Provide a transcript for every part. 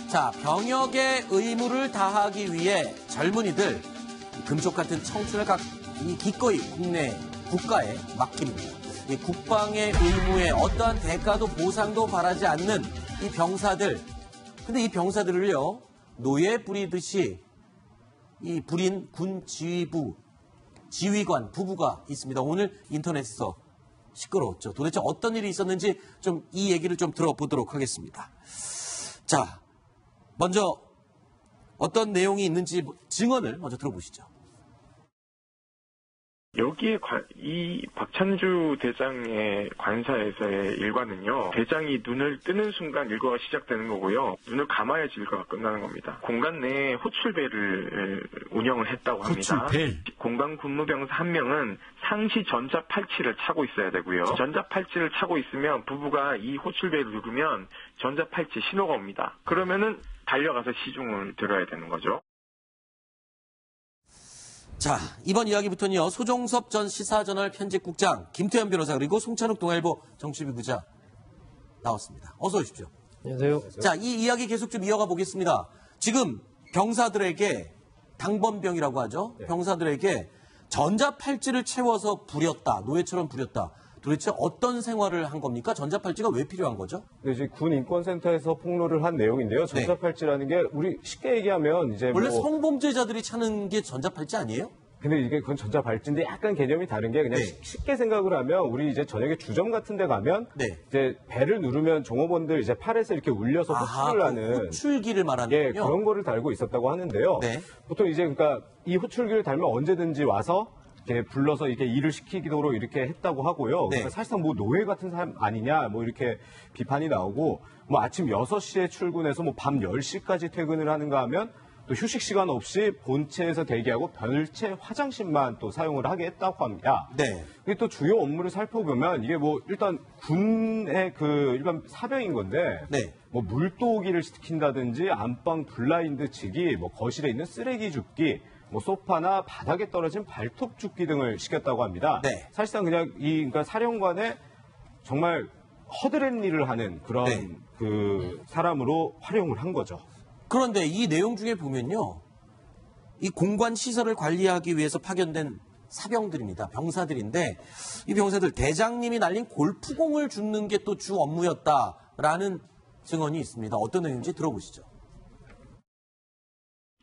자, 병역의 의무를 다하기 위해 젊은이들 금쪽 같은 청춘을 기꺼이 국가에 맡깁니다. 이 국방의 의무에 어떠한 대가도 보상도 바라지 않는 이 병사들. 근데 이 병사들을요, 노예 부리듯이 이 부린 군 지휘관 부부가 있습니다. 오늘 인터넷에서 시끄러웠죠. 도대체 어떤 일이 있었는지 좀 이 얘기를 좀 들어보도록 하겠습니다. 자, 먼저 어떤 내용이 있는지 증언을 먼저 들어보시죠. 여기에 이 박찬주 대장의 관사에서의 일과는요, 대장이 눈을 뜨는 순간 일과가 시작되는 거고요, 눈을 감아야지 일과가 끝나는 겁니다. 공간 내에 호출배를 운영을 했다고 합니다. 호출배? 공간 군무병사 한 명은 상시 전자팔찌를 차고 있어야 되고요. 전자팔찌를 차고 있으면 부부가 이 호출배를 누르면 전자팔찌 신호가 옵니다. 그러면은 달려가서 시중을 들어야 되는 거죠. 자, 이번 이야기부터는요, 소종섭 전 시사저널 편집국장, 김태현 변호사, 그리고 송찬욱 동아일보 정치부 기자 나왔습니다. 어서 오십시오. 안녕하세요. 자, 이 이야기 계속 좀 이어가 보겠습니다. 지금 병사들에게, 당번병이라고 하죠. 네. 병사들에게 전자팔찌를 채워서 부렸다, 노예처럼 부렸다. 도대체 어떤 생활을 한 겁니까? 전자팔찌가 왜 필요한 거죠? 네, 이제 군 인권센터에서 폭로를 한 내용인데요. 전자팔찌라는 게 우리 쉽게 얘기하면 이제 원래 성범죄자들이 차는 게 전자팔찌 아니에요? 근데 이게 그건 전자발찌인데 약간 개념이 다른 게 그냥 쉽게 생각을 하면 우리 이제 저녁에 주점 같은 데 가면 이제 배를 누르면 종업원들 이제 팔에서 이렇게 울려서 호출을 하는 호출기를 말하는군요. 그런 거를 달고 있었다고 하는데요. 보통 이제 그러니까 이 호출기를 달면 언제든지 와서 이렇게 불러서 이렇게 일을 시키도록 이렇게 했다고 하고요. 그러니까 사실상 뭐 노예 같은 사람 아니냐 뭐 이렇게 비판이 나오고 뭐 아침 6시에 출근해서 뭐 밤 10시까지 퇴근을 하는가 하면 또 휴식 시간 없이 본체에서 대기하고 별채 화장실만 또 사용을 하게 했다고 합니다. 그리고 또 주요 업무를 살펴보면 이게 뭐 일단 군의 그 일반 사병인 건데 뭐 물도기를 시킨다든지 안방 블라인드 치기, 뭐 거실에 있는 쓰레기 줍기, 뭐 소파나 바닥에 떨어진 발톱 줍기 등을 시켰다고 합니다. 사실상 그냥 그러니까 사령관의 정말 허드렛 일을 하는 그런 그 사람으로 활용을 한 거죠. 그런데 이 내용 중에 보면요, 이 공관 시설을 관리하기 위해서 파견된 사병들입니다. 병사들인데 이 병사들 대장님이 날린 골프공을 줍는 게 또 주 업무였다라는 증언이 있습니다. 어떤 내용인지 들어보시죠.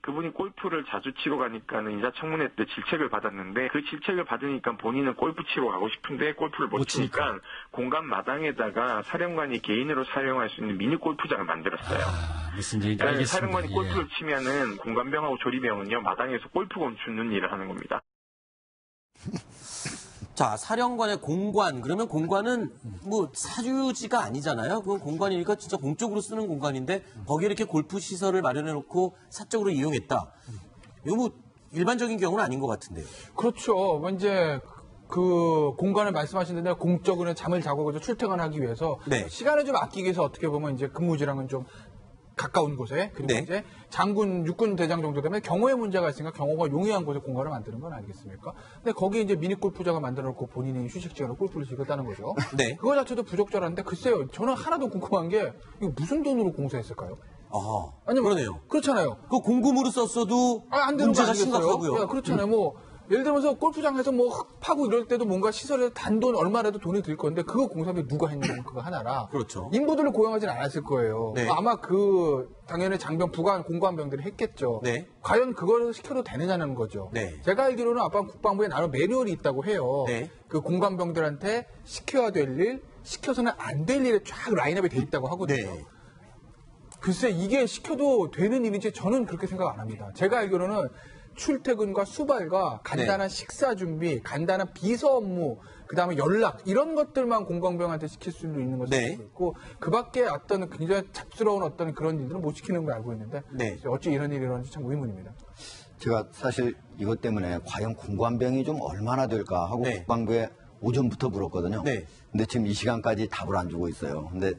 그분이 골프를 자주 치러 가니까는 인사청문회 때 질책을 받았는데 그 질책을 받으니까 본인은 골프 치러 가고 싶은데 골프를 못 치니까 공간 마당에다가 사령관이 개인으로 사용할 수 있는 미니 골프장을 만들었어요. 무슨 얘기인지 그러니까 알겠습니다. 사령관이 골프를 치면은 공관병하고 조리병은요 마당에서 골프공 줍는 일을 하는 겁니다. 자, 사령관의 공관, 그러면 공관은 뭐 사유지가 아니잖아요. 그건 공관이니까 진짜 공적으로 쓰는 공간인데 거기에 이렇게 골프 시설을 마련해 놓고 사적으로 이용했다. 이거 뭐 일반적인 경우는 아닌 것 같은데요. 그렇죠. 이제 그 공간을 말씀하시는데 공적으로 잠을 자고 출퇴근하기 위해서 시간을 좀 아끼기 위해서 어떻게 보면 이제 근무지랑은 좀 가까운 곳에 그리고 이제 장군, 육군 대장 정도 되면 경호에 문제가 있으니까 경호가 용이한 곳에 공간을 만드는 건 아니겠습니까? 근데 거기에 이제 미니 골프장을 만들어 놓고 본인이 휴식 시간에 골프를 즐겼다는 거죠. 그거 자체도 부적절한데 글쎄요. 저는 하나도 궁금한 게 이거 무슨 돈으로 공사했을까요? 아니 그러네요. 그렇잖아요. 그 공금으로 썼어도 안 되는 문제가 거 심각하고요. 그렇잖아요. 뭐 예를 들면서 골프장에서 뭐 흙 파고 이럴 때도 뭔가 시설에 단돈 얼마라도 돈이 들 건데 그거 공사비 누가 했냐면 그거 하나라. 그렇죠. 인부들을 고용하진 않았을 거예요. 아마 당연히 장병, 부관, 공관병들이 했겠죠. 과연 그걸 시켜도 되느냐는 거죠. 제가 알기로는 아빠 국방부에 나름 매뉴얼이 있다고 해요. 그 공관병들한테 시켜야 될 일, 시켜서는 안 될 일에 쫙 라인업이 돼 있다고 하거든요. 글쎄 이게 시켜도 되는 일인지 저는 그렇게 생각 안 합니다. 제가 알기로는 출퇴근과 수발과 간단한 식사 준비, 간단한 비서 업무, 그다음에 연락 이런 것들만 공관병한테 시킬 수 있는 것으로 알고 있고 그밖에 어떤 굉장히 잡스러운 어떤 그런 일들은 못 시키는 걸 알고 있는데 어찌 이런 일이 일어나는지 참 의문입니다. 제가 사실 이것 때문에 과연 공관병이 좀 얼마나 될까 하고 국방부에 오전부터 물었거든요. 근데 지금 이 시간까지 답을 안 주고 있어요. 근데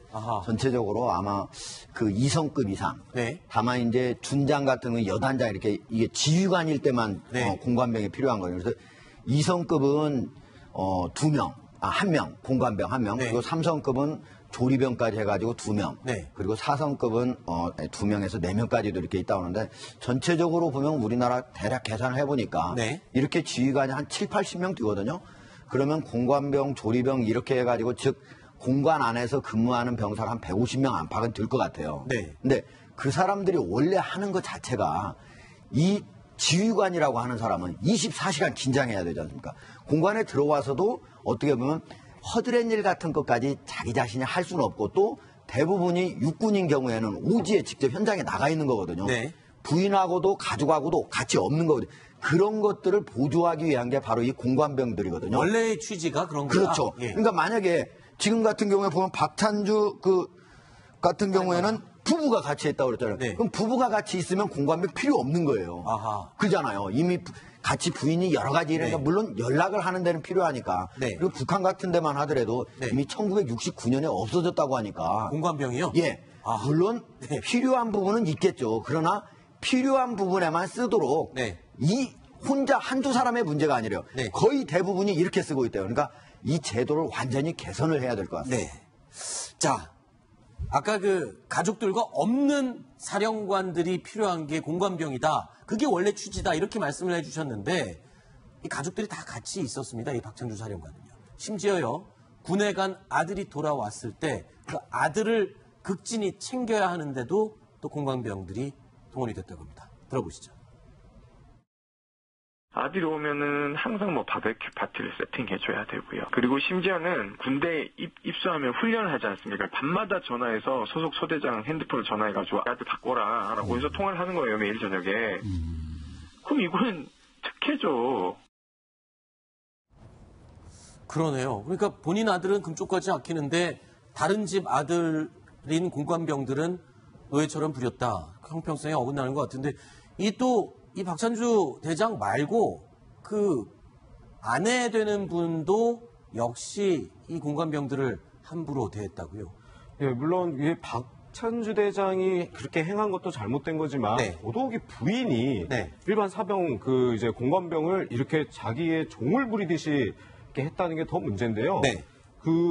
전체적으로 아마 그 2성급 이상. 다만 이제 준장 같은 건 여단장 이렇게 이게 지휘관일 때만 공관병이 필요한 거예요. 그래서 2성급은 2명, 1명, 공관병 1명. 그리고 3성급은 조리병까지 해가지고 2명. 네. 그리고 4성급은 2명에서 4명까지도 이렇게 있다고 하는데 전체적으로 보면 우리나라 대략 계산을 해보니까 네. 이렇게 지휘관이 한 7, 80명 뛰거든요. 그러면 공관병, 조리병 이렇게 해가지고 즉 공관 안에서 근무하는 병사가 한 150명 안팎은 될 것 같아요. 네. 근데 그 사람들이 원래 하는 것 자체가 이 지휘관이라고 하는 사람은 24시간 긴장해야 되지 않습니까? 공관에 들어와서도 어떻게 보면 허드렛 일 같은 것까지 자기 자신이 할 수는 없고 또 대부분이 육군인 경우에는 오지에 직접 현장에 나가 있는 거거든요. 네. 부인하고도 가족하고도 같이 없는 거거든요. 그런 것들을 보조하기 위한 게 바로 이 공관병들이거든요. 원래의 취지가 그런 거죠. 그렇죠. 예. 그러니까 만약에 지금 같은 경우에 보면 박찬주 같은 경우에는 부부가 같이 했다고 그랬잖아요. 네. 그럼 부부가 같이 있으면 공관병 필요 없는 거예요. 아하. 그잖아요. 이미 같이 부인이 여러 가지 일을 하니까 물론 연락을 하는 데는 필요하니까. 네. 그리고 북한 같은 데만 하더라도 네. 이미 1969년에 없어졌다고 하니까. 공관병이요? 예. 아. 물론 네. 필요한 부분은 있겠죠. 그러나 필요한 부분에만 쓰도록 네. 이 혼자 한두 사람의 문제가 아니래요. 네. 거의 대부분이 이렇게 쓰고 있대요. 그러니까 이 제도를 완전히 개선을 해야 될 것 같습니다. 네. 자, 아까 그 가족들과 없는 사령관들이 필요한 게 공관병이다. 그게 원래 취지다. 이렇게 말씀을 해주셨는데 이 가족들이 다 같이 있었습니다. 이 박찬주 사령관은요. 심지어요. 군에 간 아들이 돌아왔을 때 그 아들을 극진히 챙겨야 하는데도 또 공관병들이 동원이 됐다고 합니다. 들어보시죠. 아들이 오면은 항상 뭐 바베큐 파티를 세팅해줘야 되고요. 그리고 심지어는 군대에 입소하면 훈련을 하지 않습니까? 밤마다 전화해서 소속 소대장 핸드폰을 전화해가지고 아들 바꿔라 라고 해서 통화를 하는 거예요. 매일 저녁에. 그럼 이거는 특혜죠. 그러네요. 그러니까 본인 아들은 금쪽까지 아끼는데 다른 집 아들인 공관병들은 노예처럼 부렸다. 형평성에 어긋나는 것 같은데 이 박찬주 대장 말고 그 아내 되는 분도 역시 이 공관병들을 함부로 대했다고요? 예, 물론 이 박찬주 대장이 그렇게 행한 것도 잘못된 거지만 네. 더더욱이 부인이 네. 일반 사병 이제 공관병을 이렇게 자기의 종을 부리듯이 이렇게 했다는 게 더 문제인데요. 네.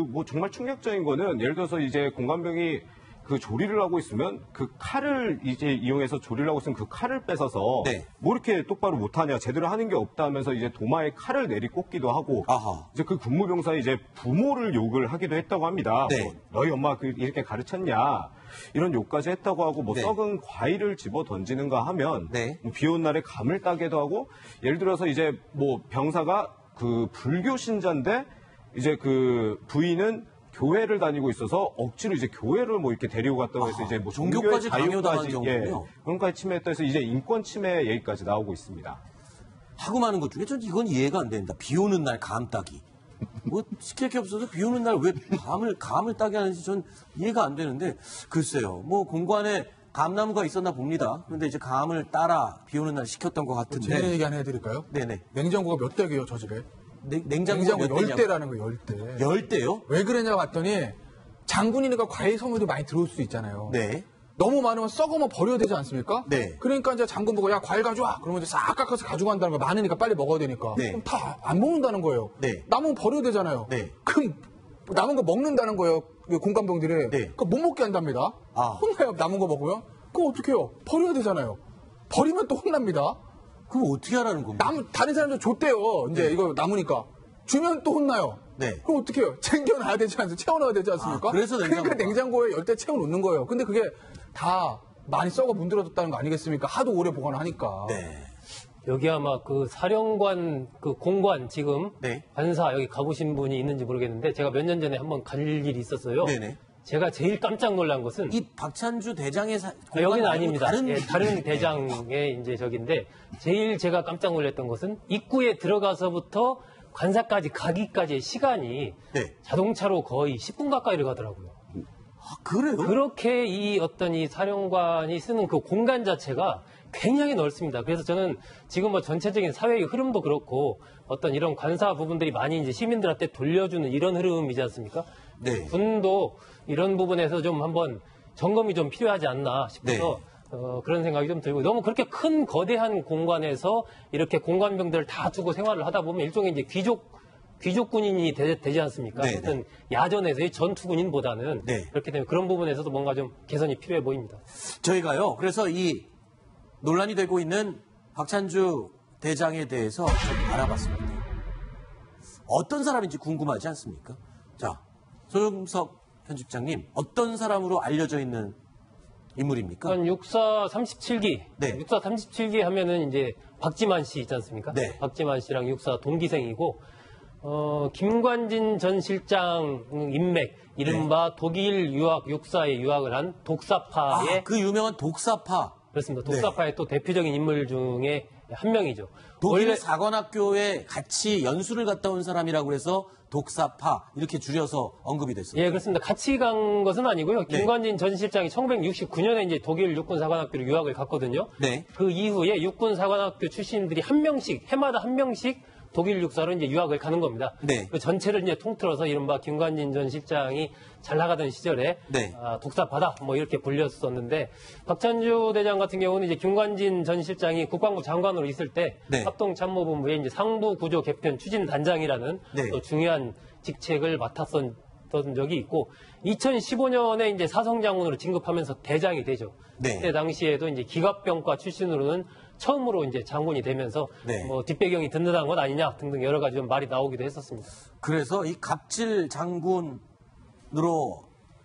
뭐 정말 충격적인 거는 예를 들어서 이제 공관병이 그 조리를 하고 있으면 그 칼을 이제 이용해서 조리를 하고 있으면 그 칼을 뺏어서 네. 뭐 이렇게 똑바로 못하냐 제대로 하는 게 없다면서 이제 도마에 칼을 내리꽂기도 하고 아하. 이제 그 근무병사 이제 부모를 욕을 하기도 했다고 합니다. 네. 뭐 너희 엄마 이렇게 가르쳤냐 이런 욕까지 했다고 하고 뭐 네. 썩은 과일을 집어 던지는가 하면 네. 뭐 비 오는 날에 감을 따기도 하고 예를 들어서 이제 뭐 병사가 그 불교 신자인데 이제 그 부인은 교회를 다니고 있어서 억지로 이제 교회를 뭐 이렇게 데리고 갔다고 해서 이제 뭐 종교까지 강요당한 정도군요. 그런까지 침해했다 해서 이제 인권 침해 얘기까지 나오고 있습니다. 하고 많은 것 중에 전 이건 이해가 안 된다. 비 오는 날 감 따기. 뭐 시킬 게 없어서 비 오는 날 왜 감을 따게 하는지 전 이해가 안 되는데 글쎄요. 뭐 공관에 감나무가 있었나 봅니다. 그런데 이제 감을 따라 비 오는 날 시켰던 것 같은데. 재밌는 얘기 하나 해드릴까요? 네네. 냉장고가 몇 대게요, 저 집에? 냉장고 10대라는 거예요, 10대. 10대요? 왜 그러냐고 봤더니 장군이니까 과일 선물도 많이 들어올 수 있잖아요. 네. 너무 많으면 썩으면 버려야 되지 않습니까? 네. 그러니까 이제 장군 보고 야 과일 가져와. 그러면 이제 싹 깎아서 가지고 간다는 거예요. 많으니까 빨리 먹어야 되니까. 네. 그럼 다 안 먹는다는 거예요. 네. 남은 거 버려야 되잖아요. 네. 그럼 남은 거 먹는다는 거예요. 공관병들이. 네. 그거 못 먹게 한답니다. 혼나요. 남은 거 먹으면. 그거 어떻게 해요? 버려야 되잖아요. 버리면 또 혼납니다. 그럼 어떻게 하라는 겁니까? 다른 사람들 줬대요. 이제 네. 이거 남으니까. 주면 또 혼나요. 네. 그럼 어떻게 해요? 챙겨놔야 되지 않습니까? 채워놔야 되지 않습니까? 그러니까 냉장고에 10대 채워놓는 거예요. 근데 그게 다 많이 썩어 문드러졌다는 거 아니겠습니까? 하도 오래 보관하니까. 네. 여기 아마 그 사령관, 그 공관 지금 네. 관사 여기 가보신 분이 있는지 모르겠는데 제가 몇 년 전에 한번 갈 일이 있었어요. 네네. 제가 제일 깜짝 놀란 것은 이 박찬주 대장의 여기는 아닙니다. 다른 대장의 이제 저긴데 제일 제가 깜짝 놀랐던 것은 입구에 들어가서부터 관사까지 가기까지의 시간이 네. 자동차로 거의 10분 가까이를 가더라고요. 그래요? 그렇게 이 사령관이 쓰는 그 공간 자체가 굉장히 넓습니다. 그래서 저는 지금 뭐 전체적인 사회의 흐름도 그렇고 어떤 이런 관사 부분들이 많이 이제 시민들한테 돌려주는 이런 흐름이지 않습니까? 네. 군도 이런 부분에서 좀 한번 점검이 좀 필요하지 않나 싶어서 네. 그런 생각이 좀 들고 너무 그렇게 큰 거대한 공간에서 이렇게 공관병들을 다 두고 생활을 하다 보면 일종의 이제 귀족 귀족 군인이 되지 않습니까? 네, 어떤 야전에서의 전투 군인보다는 네. 그렇기 때문에 그런 부분에서도 뭔가 좀 개선이 필요해 보입니다. 저희가요. 그래서 이 논란이 되고 있는 박찬주 대장에 대해서 좀 알아봤습니다. 어떤 사람인지 궁금하지 않습니까? 자, 소영석 편집장님, 어떤 사람으로 알려져 있는 인물입니까? 육사 37기. 네. 육사 37기 하면은 이제 박지만 씨 있지 않습니까? 네. 박지만 씨랑 육사 동기생이고, 김관진 전 실장 인맥, 이른바 독일 유학, 육사에 유학을 한 독사파의. 그 유명한 독사파. 그렇습니다. 독사파의 또 대표적인 인물 중에 한 명이죠. 독일 사관학교에 같이 연수를 갔다 온 사람이라고 해서 독사파 이렇게 줄여서 언급이 됐습니다. 예, 그렇습니다. 같이 간 것은 아니고요. 김관진 전 실장이 1969년에 이제 독일 육군사관학교로 유학을 갔거든요. 네. 그 이후에 육군사관학교 출신들이 한 명씩, 해마다 한 명씩 독일 육사로 이제 유학을 가는 겁니다. 네. 그 전체를 이제 통틀어서 이른바 김관진 전 실장이 잘 나가던 시절에 네. 독사파다 뭐 이렇게 불렸었는데 박찬주 대장 같은 경우는 이제 김관진 전 실장이 국방부 장관으로 있을 때 네. 합동참모본부의 이제 상부 구조 개편 추진 단장이라는 네. 또 중요한 직책을 맡았던 적이 있고 2015년에 이제 사성장군으로 진급하면서 대장이 되죠. 네. 그때 당시에도 이제 기갑병과 출신으로는 처음으로 이제 장군이 되면서 네. 뭐 뒷배경이 든든한 것 아니냐 등등 여러 가지 좀 말이 나오기도 했었습니다. 그래서 이 갑질 장군으로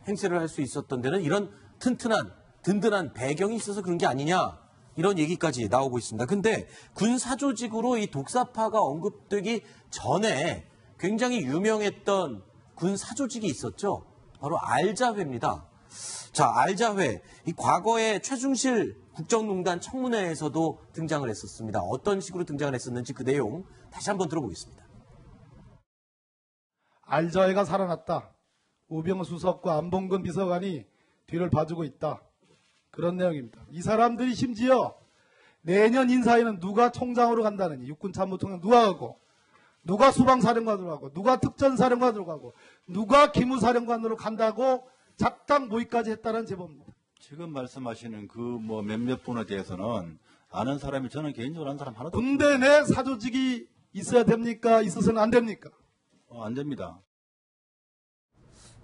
행세를 할 수 있었던 데는 이런 든든한 배경이 있어서 그런 게 아니냐 이런 얘기까지 나오고 있습니다. 근데 군 사조직으로 이 독사파가 언급되기 전에 굉장히 유명했던 군 사조직이 있었죠. 바로 알자회입니다. 자, 알자회. 이 과거에 최중실 국정농단 청문회에서도 등장을 했었습니다. 어떤 식으로 등장을 했었는지 그 내용 다시 한번 들어보겠습니다. 알자회가 살아났다. 우병우 수석과 안봉근 비서관이 뒤를 봐주고 있다. 그런 내용입니다. 이 사람들이 심지어 내년 인사에는 누가 총장으로 간다느니 육군참모총장 누가 가고 누가 수방사령관으로 가고 누가 특전사령관으로 가고 누가 기무사령관으로 간다고 작당 모의까지 했다는 제보입니다. 지금 말씀하시는 그 뭐 몇몇 분에 대해서는 아는 사람이 저는 개인적으로 아는 사람 하나도 군대 내 사조직이 있어야 됩니까? 있어서는 안 됩니까? 안 됩니다.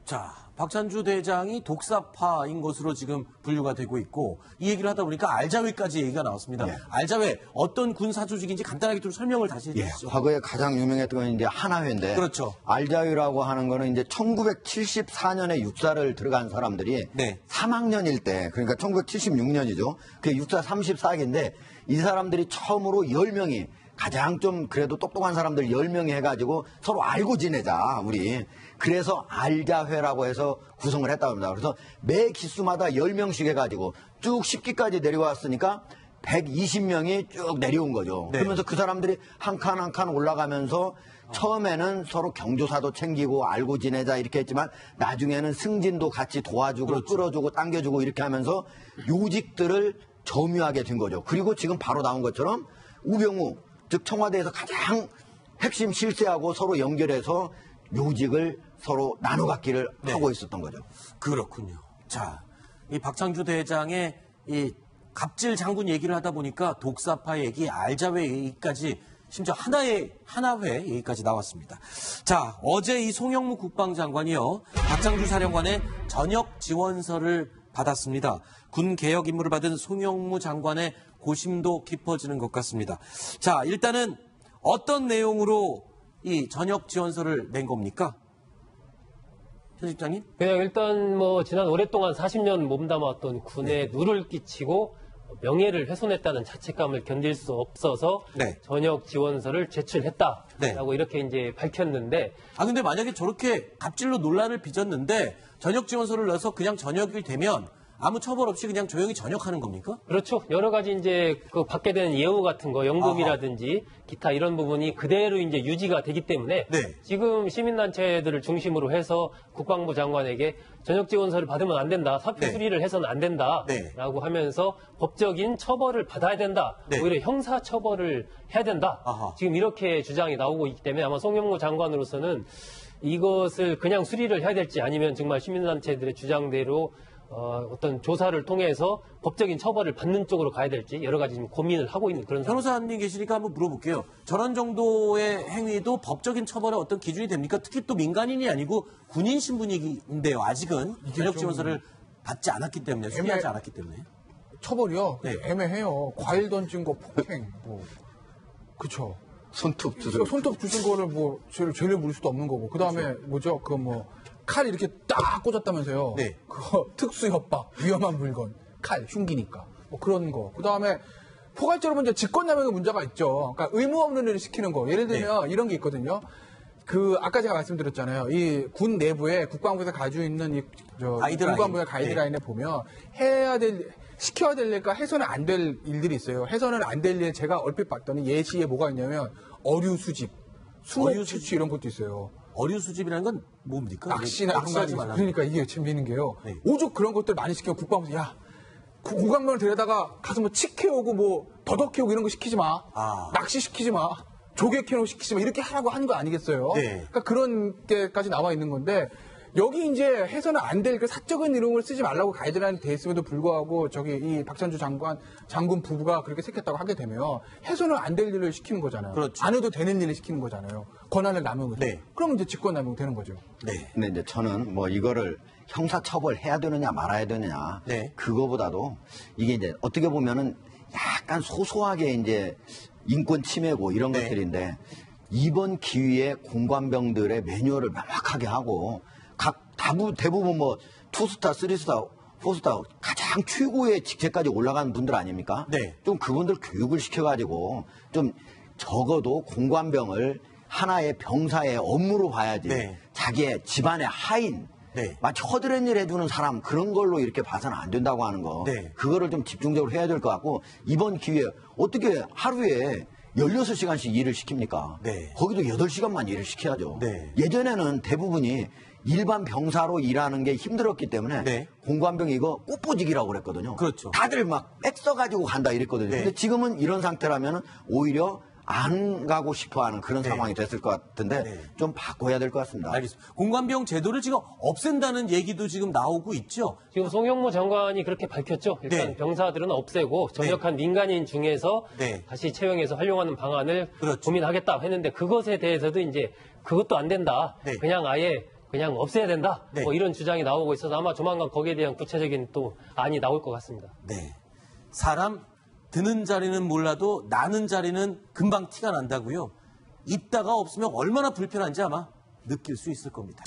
자, 박찬주 대장이 독사파인 것으로 지금 분류가 되고 있고 이 얘기를 하다 보니까 알자회까지 얘기가 나왔습니다. 네. 알자회 어떤 군 사조직인지 간단하게 좀 설명을 다시 해주시죠. 과거에 가장 유명했던 건 이제 하나회인데 그렇죠. 알자회라고 하는 거는 이제 1974년에 육사를 들어간 사람들이 3학년일 때 그러니까 1976년이죠. 그게 육사 34기인데 이 사람들이 처음으로 10명이 가장 좀 그래도 똑똑한 사람들 10명이 해가지고 서로 알고 지내자 우리. 그래서 알자회라고 해서 구성을 했다고 합니다. 그래서 매 기수마다 10명씩 해가지고 쭉 10기까지 내려왔으니까 120명이 쭉 내려온 거죠. 네. 그러면서 그 사람들이 한 칸 한 칸 올라가면서 처음에는 서로 경조사도 챙기고 알고 지내자 이렇게 했지만 나중에는 승진도 같이 도와주고 그렇죠. 끌어주고 당겨주고 이렇게 하면서 요직들을 점유하게 된 거죠. 그리고 지금 바로 나온 것처럼 우병우 즉 청와대에서 가장 핵심 실세하고 서로 연결해서 요직을 서로 나눠 갖기를 하고 있었던 거죠. 그렇군요. 자, 이 박찬주 대장의 이 갑질 장군 얘기를 하다 보니까 독사파 얘기, 알자회 얘기까지 심지어 하나회 얘기까지 나왔습니다. 자, 어제 이 송영무 국방장관이요. 박찬주 사령관의 전역 지원서를 받았습니다. 군 개혁 임무를 받은 송영무 장관의 고심도 깊어지는 것 같습니다. 자, 일단은 어떤 내용으로 이 전역 지원서를 낸 겁니까? 편집장님? 그냥 일단 뭐 지난 오랫동안 40년 몸담았던 군에 누를 끼치고 명예를 훼손했다는 자책감을 견딜 수 없어서 전역 지원서를 제출했다라고 이렇게 이제 밝혔는데 근데 만약에 저렇게 갑질로 논란을 빚었는데 전역 지원서를 넣어서 그냥 전역이 되면 아무 처벌 없이 그냥 조용히 전역하는 겁니까? 그렇죠. 여러 가지 이제 그 받게 되는 예우 같은 거, 연금이라든지 기타 이런 부분이 그대로 이제 유지가 되기 때문에 지금 시민단체들을 중심으로 해서 국방부 장관에게 전역 지원서를 받으면 안 된다, 사표 수리를 해서는 안 된다라고 하면서 법적인 처벌을 받아야 된다, 오히려 형사 처벌을 해야 된다. 지금 이렇게 주장이 나오고 있기 때문에 아마 송영무 장관으로서는 이것을 그냥 수리를 해야 될지 아니면 정말 시민단체들의 주장대로 어떤 조사를 통해서 법적인 처벌을 받는 쪽으로 가야 될지 여러 가지 지금 고민을 하고 있는 그런 상황. 변호사님 계시니까 한번 물어볼게요. 저런 정도의 행위도 법적인 처벌의 어떤 기준이 됩니까? 특히 또 민간인이 아니고 군인 신분인데요. 아직은 전역 지원서를 받지 않았기 때문에, 수리하지 않았기 때문에. 처벌이요? 네. 애매해요. 과일 던진 거 폭행, 뭐. 그쵸. 손톱 주신 손톱 주신 거를 뭐, 죄를 물을 수도 없는 거고. 그 다음에 뭐죠? 칼 이렇게 딱 꽂았다면서요. 네. 그거 특수 협박, 위험한 물건, 칼, 흉기니까. 뭐 그런 거. 그 다음에 포괄적으로 이제 직권남용의 문제가 있죠. 그러니까 의무 없는 일을 시키는 거. 예를 들면 이런 게 있거든요. 아까 제가 말씀드렸잖아요. 이 군 내부에 국방부에서 가지고 있는 군관부의 가이드라인에 보면 시켜야 될 일과 해서는 안 될 일들이 있어요. 해서는 안 될 일 제가 얼핏 봤더니 예시에 뭐가 있냐면 어류 수집, 수목 채취 이런 것도 있어요. 어류 수집이라는 건 뭡니까? 낚시나 이런 거 하지 말라. 그러니까 이게 재미있는 게요. 네. 오죽 그런 것들 많이 시키면 국방부에서 국방부를 데려다가 가서 뭐 칡해오고 뭐 더덕해오고 이런 거 시키지 마. 낚시 시키지 마. 조개 캐놓고 시키지 마. 이렇게 하라고 하는 거 아니겠어요? 네. 그러니까 그런 게까지 나와 있는 건데 여기 이제 해서는 안 될 그 사적인 이름을 쓰지 말라고 가이드라인이 돼 있음에도 불구하고 이 박찬주 장군 부부가 그렇게 새겼다고 하게 되면 해서는 안 될 일을 시키는 거잖아요. 그렇죠. 안 해도 되는 일을 시키는 거잖아요. 권한을 남용을. 네. 그러면 이제 직권남용 되는 거죠. 네. 근데 이제 저는 이거를 형사처벌해야 되느냐 말아야 되느냐. 네. 그거보다도 이게 이제 어떻게 보면은 약간 소소하게 이제 인권 침해고 이런 것들인데 이번 기회에 공관병들의 매뉴얼을 명확하게 하고 대부분 투스타, 쓰리스타, 포스타 가장 최고의 직책까지 올라가는 분들 아닙니까? 네. 좀 그분들 교육을 시켜가지고 좀 적어도 공관병을 하나의 병사의 업무로 봐야지. 네. 자기의 집안의 하인, 마치 허드렛 일 해주는 사람 그런 걸로 이렇게 봐서는 안 된다고 하는 거. 네. 그거를 좀 집중적으로 해야 될 것 같고 이번 기회에 어떻게 하루에 16시간씩 일을 시킵니까? 네. 거기도 8시간만 일을 시켜야죠. 네. 예전에는 대부분이 일반 병사로 일하는 게 힘들었기 때문에 공관병이 이거 꽃보직이라고 그랬거든요. 그렇죠. 다들 막 빽써가지고 간다 이랬거든요. 근데 지금은 이런 상태라면 오히려 안 가고 싶어하는 그런 상황이 됐을 것 같은데 좀 바꿔야 될 것 같습니다. 알겠습니다. 공관병 제도를 지금 없앤다는 얘기도 지금 나오고 있죠. 지금 송영무 장관이 그렇게 밝혔죠. 일단 병사들은 없애고 전역한 민간인 중에서 다시 채용해서 활용하는 방안을 고민하겠다 했는데 그것에 대해서도 이제 그것도 안 된다. 그냥 없애야 된다. 뭐 이런 주장이 나오고 있어서 아마 조만간 거기에 대한 구체적인 또 안이 나올 것 같습니다. 네. 사람 드는 자리는 몰라도 나는 자리는 금방 티가 난다고요. 있다가 없으면 얼마나 불편한지 아마 느낄 수 있을 겁니다.